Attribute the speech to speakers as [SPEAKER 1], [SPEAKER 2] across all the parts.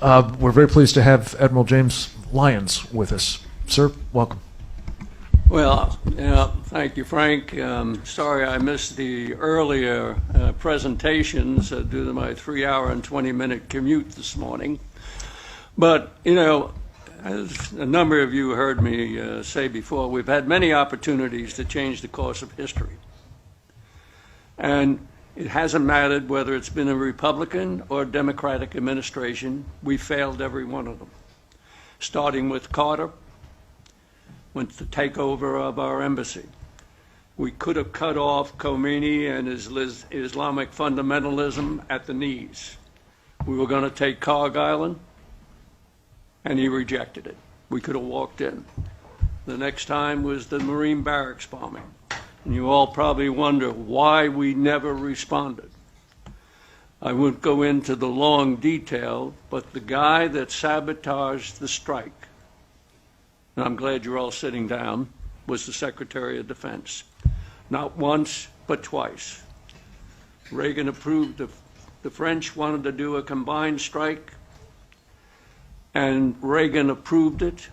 [SPEAKER 1] We're very pleased to have Admiral James Lyons with us. Sir, welcome.
[SPEAKER 2] Well, thank you, Frank. Sorry I missed the earlier presentations due to my 3-hour and 20-minute commute this morning. But, as a number of you heard me say before, we've had many opportunities to change the course of history. And it hasn't mattered whether it's been a Republican or Democratic administration. We failed every one of them, starting with Carter, with the takeover of our embassy. We could have cut off Khomeini and his Islamic fundamentalism at the knees. We were going to take Kharg Island, and he rejected it. We could have walked in. The next time was the Marine barracks bombing. And you all probably wonder why we never responded. I won't go into the long detail, but the guy that sabotaged the strike, and I'm glad you're all sitting down, was the Secretary of Defense. Not once, but twice. Reagan approved, the French wanted to do a combined strike, and Reagan approved it,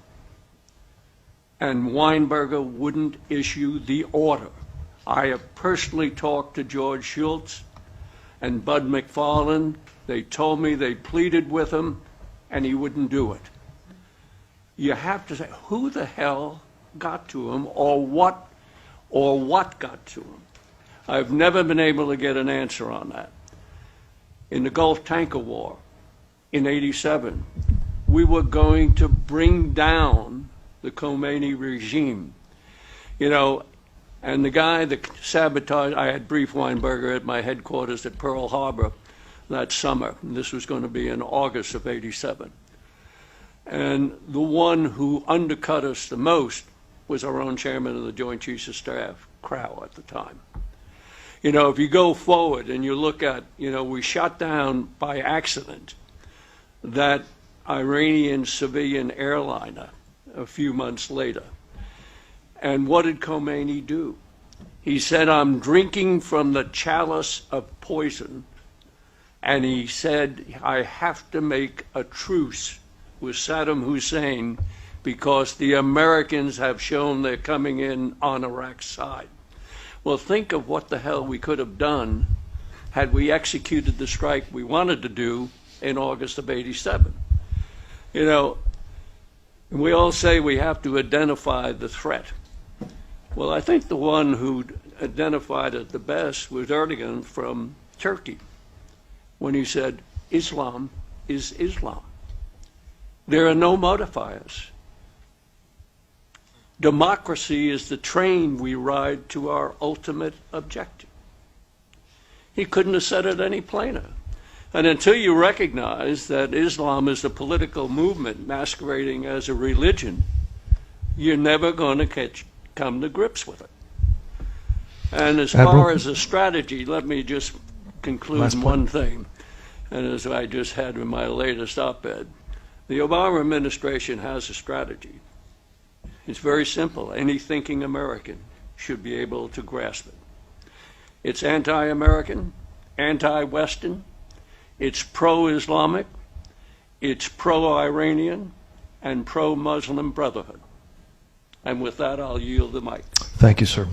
[SPEAKER 2] and Weinberger wouldn't issue the order. I have personally talked to George Shultz and Bud McFarlane. They told me they pleaded with him, and he wouldn't do it. You have to say, who the hell got to him, or what got to him? I've never been able to get an answer on that. In the Gulf Tanker War in '87, we were going to bring down the Khomeini regime. And the guy that sabotaged, I had briefed Weinberger at my headquarters at Pearl Harbor that summer. And this was going to be in August of '87. And the one who undercut us the most was our own chairman of the Joint Chiefs of Staff, Crow, at the time. If you go forward and you look at, we shot down by accident that Iranian civilian airliner a few months later. And what did Khomeini do? He said, I'm drinking from the chalice of poison. And he said, I have to make a truce with Saddam Hussein because the Americans have shown they're coming in on Iraq's side. Well, think of what the hell we could have done had we executed the strike we wanted to do in August of '87. We all say we have to identify the threat. Well, I think the one who identified it the best was Erdogan from Turkey when he said, Islam is Islam. There are no modifiers. Democracy is the train we ride to our ultimate objective. He couldn't have said it any plainer. And until you recognize that Islam is a political movement masquerading as a religion, you're never going to come to grips with it. And as far as a strategy, let me just conclude one thing. And as I just had in my latest op-ed, the Obama administration has a strategy. It's very simple. Any thinking American should be able to grasp it. It's anti-American, anti-Western, it's pro-Islamic, it's pro-Iranian, and pro-Muslim Brotherhood. And with that, I'll yield the mic.
[SPEAKER 1] Thank you, sir.